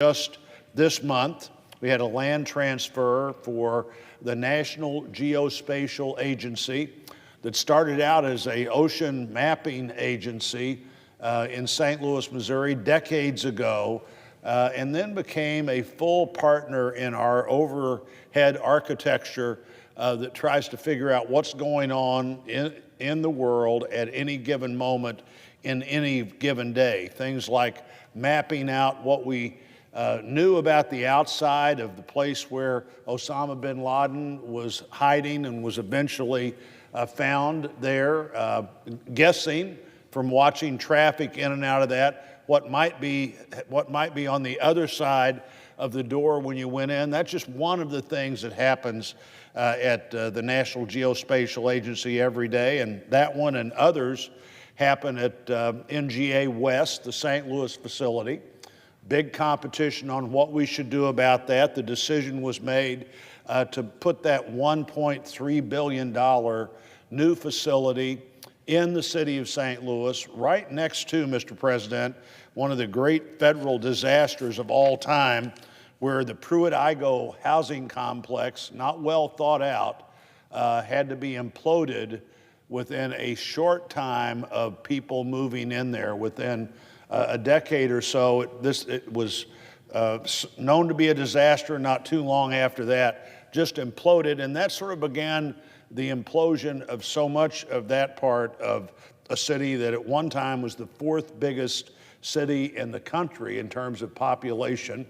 Just this month, we had a land transfer for the National Geospatial Agency that started out as an ocean mapping agency in St. Louis, Missouri, decades ago, and then became a full partner in our overhead architecture that tries to figure out what's going on in the world at any given moment in any given day. Things like mapping out what we knew about the outside of the place where Osama bin Laden was hiding and was eventually found there, guessing from watching traffic in and out of that what might be on the other side of the door when you went in. That's just one of the things that happens at the National Geospatial Agency every day, and that one and others happen at NGA West, the St. Louis facility. Big competition on what we should do about that. The decision was made to put that $1.3 billion new facility in the city of St. Louis, right next to, Mr. President, one of the great federal disasters of all time, where the Pruitt-Igoe housing complex, not well thought out, had to be imploded within a short time of people moving in there. Within a decade or so, it was known to be a disaster. Not too long after that, just imploded, and that sort of began the implosion of so much of that part of a city that at one time was the fourth biggest city in the country in terms of population.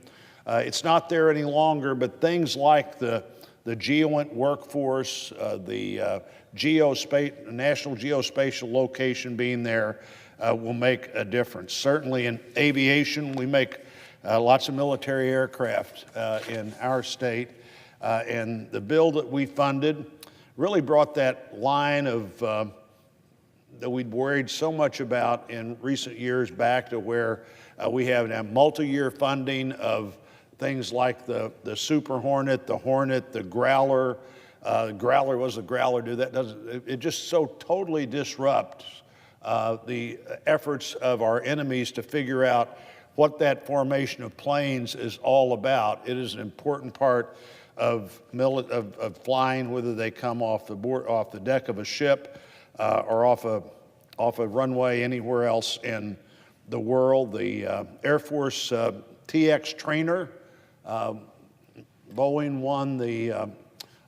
It's not there any longer, but things like the GEOINT workforce, the National Geospatial location being there will make a difference. Certainly in aviation, we make lots of military aircraft in our state, and the bill that we funded really brought that line of that we'd worried so much about in recent years back to where we have now multi-year funding of things like the Super Hornet, the Hornet, the Growler. Growler, what does the Growler do? It just so totally disrupts the efforts of our enemies to figure out what that formation of planes is all about. It is an important part of flying, whether they come off the deck of a ship or off a runway anywhere else in the world. The Air Force TX trainer, Boeing won the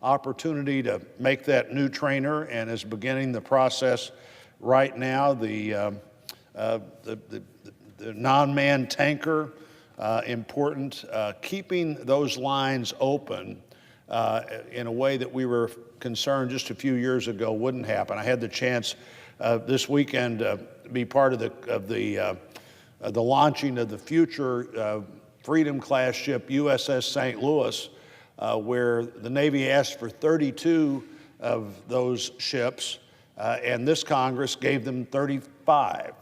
opportunity to make that new trainer and is beginning the process right now. The non-manned tanker, important. Keeping those lines open in a way that we were concerned just a few years ago wouldn't happen. I had the chance this weekend to be part of the launching of the future Freedom-class ship USS St. Louis, where the Navy asked for 32 of those ships, and this Congress gave them 35.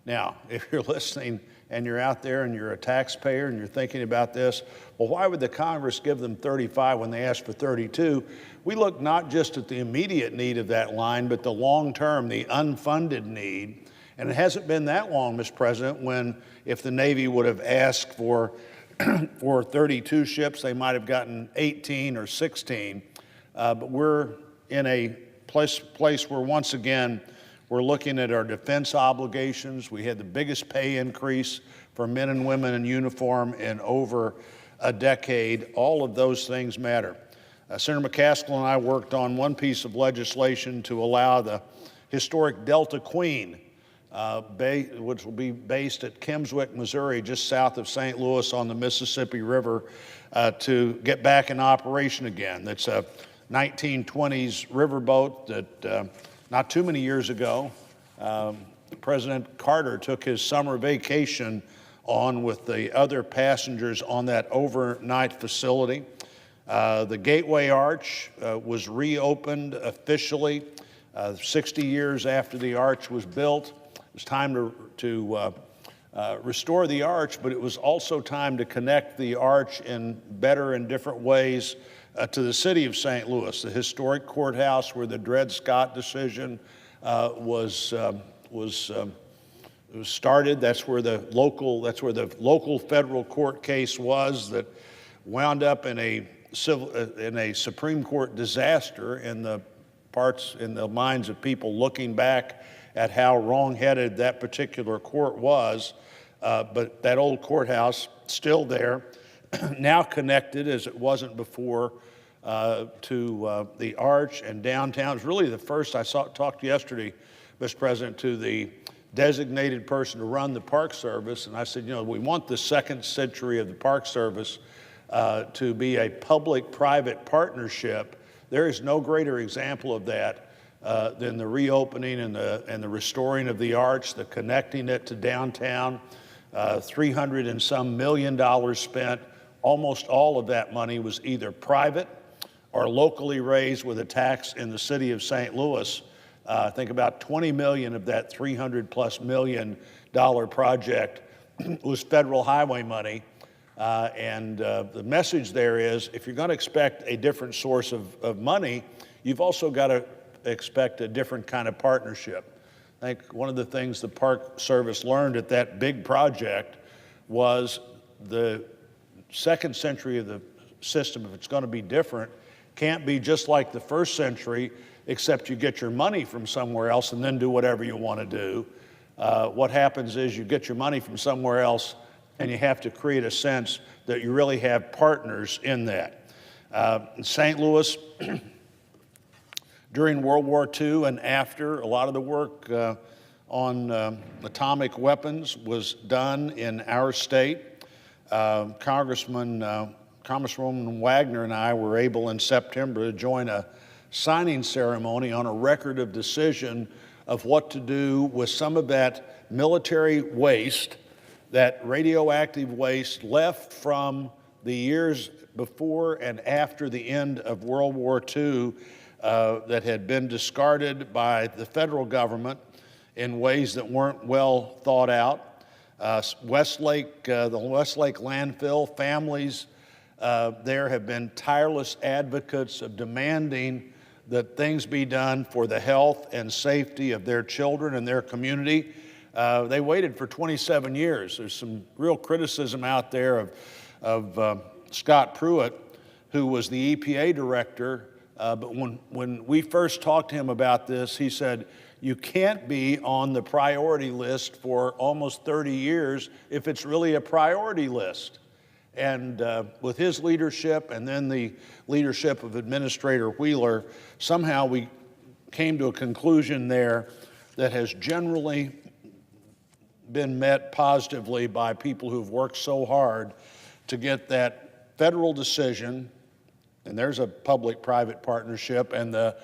Now, if you're listening and you're out there and you're a taxpayer and you're thinking about this, well, why would the Congress give them 35 when they asked for 32? We look not just at the immediate need of that line, but the long-term, the unfunded need. And it hasn't been that long, Mr. President, when if the Navy would have asked for 32 ships, they might have gotten 18 or 16. But we're in a place where, once again, we're looking at our defense obligations. We had the biggest pay increase for men and women in uniform in over a decade. All of those things matter. Senator McCaskill and I worked on one piece of legislation to allow the historic Delta Queen, which will be based at Kimmswick, Missouri, just south of St. Louis on the Mississippi River, to get back in operation again. That's a 1920s riverboat that not too many years ago, President Carter took his summer vacation on with the other passengers on that overnight facility. The Gateway Arch was reopened officially 60 years after the arch was built. It was time to restore the arch, but it was also time to connect the arch in better and different ways to the city of St. Louis, the historic courthouse where the Dred Scott decision was It was started. That's where the local federal court case was that wound up in a Supreme Court disaster in the minds of people looking back at how wrong-headed that particular court was. But that old courthouse still there, now connected as it wasn't before to the Arch and downtown. It's really the first. I talked yesterday, Mr. President, to the designated person to run the Park Service, and I said, we want the second century of the Park Service to be a public-private partnership. There is no greater example of that than the reopening and the restoring of the Arch, the connecting it to downtown. $300 and some million spent. Almost all of that money was either private or locally raised with a tax in the city of St. Louis. I think about 20 million of that $300+ million project was federal highway money. And the message there is, if you're going to expect a different source of money, you've also got to expect a different kind of partnership. I think one of the things the Park Service learned at that big project was the second century of the system, if it's going to be different, can't be just like the first century, except you get your money from somewhere else and then do whatever you want to do. What happens is you get your money from somewhere else and you have to create a sense that you really have partners in that. In St. Louis, during World War II and after, a lot of the work on atomic weapons was done in our state. Congresswoman Wagner and I were able in September to join a signing ceremony on a record of decision of what to do with some of that military waste, that radioactive waste left from the years before and after the end of World War II that had been discarded by the federal government in ways that weren't well thought out. The Westlake landfill, families there have been tireless advocates of demanding that things be done for the health and safety of their children and their community. They waited for 27 years. There's some real criticism out there of Scott Pruitt, who was the EPA director, but when we first talked to him about this, he said, you can't be on the priority list for almost 30 years if it's really a priority list. And with his leadership and then the leadership of Administrator Wheeler, somehow we came to a conclusion there that has generally been met positively by people who've worked so hard to get that federal decision, and there's a public-private partnership, and the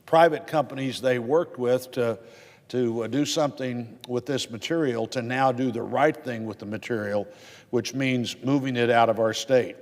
private companies they worked with to do something with this material, to now do the right thing with the material, which means moving it out of our state.